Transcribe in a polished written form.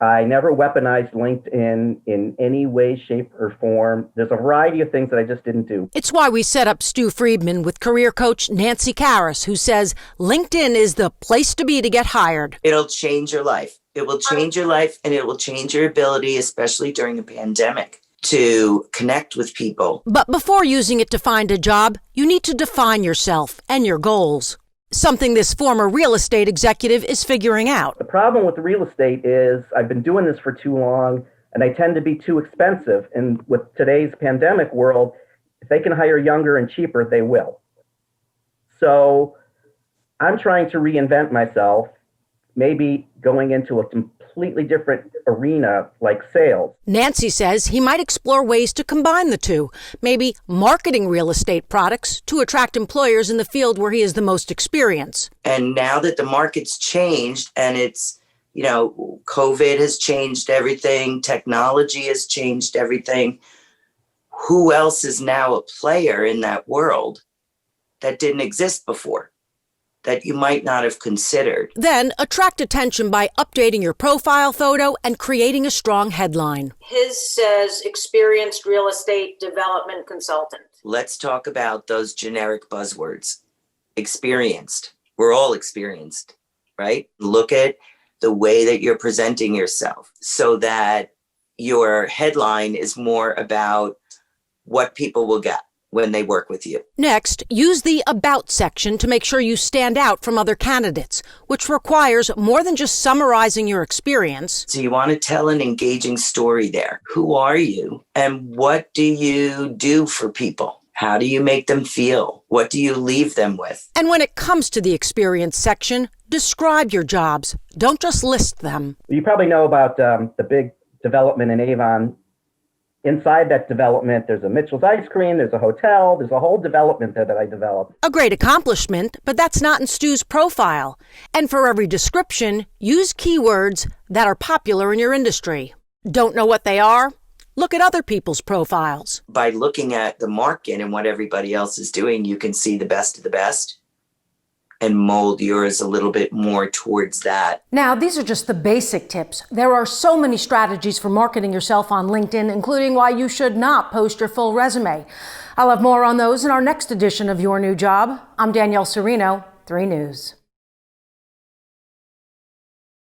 I never weaponized LinkedIn in any way, shape, or form. There's a variety of things that I just didn't do. It's why we set up Stu Friedman with career coach Nancy Karras, who says LinkedIn is the place to be to get hired. It'll change your life. It will change your life, and it will change your ability, especially during a pandemic, to connect with people. But before using it to find a job, you need to define yourself and your goals. Something this former real estate executive is figuring out. The problem with real estate is I've been doing this for too long, and I tend to be too expensive. And with today's pandemic world, if they can hire younger and cheaper, they will. So I'm trying to reinvent myself, maybe going into a completely different arena like sales. Nancy says he might explore ways to combine the two, maybe marketing real estate products to attract employers in the field where he has the most experience. And now that the market's changed and it's, COVID has changed everything, technology has changed everything, who else is now a player in that world that didn't exist before, that you might not have considered? Then attract attention by updating your profile photo and creating a strong headline. His says experienced real estate development consultant. Let's talk about those generic buzzwords. Experienced. We're all experienced, right? Look at the way that you're presenting yourself so that your headline is more about what people will get when they work with you. Next, use the About section to make sure you stand out from other candidates, which requires more than just summarizing your experience. So you want to tell an engaging story there. Who are you? And what do you do for people? How do you make them feel? What do you leave them with? And when it comes to the experience section, describe your jobs. Don't just list them. You probably know about the big development in Avon. Inside that development, there's a Mitchell's Ice Cream, there's a hotel, there's a whole development there that I developed. A great accomplishment, but that's not in Stu's profile. And for every description, use keywords that are popular in your industry. Don't know what they are? Look at other people's profiles. By looking at the market and what everybody else is doing, you can see the best of the best and mold yours a little bit more towards that. Now, these are just the basic tips. There are so many strategies for marketing yourself on LinkedIn, including why you should not post your full resume. I'll have more on those in our next edition of Your New Job. I'm Danielle Serino, 3 News.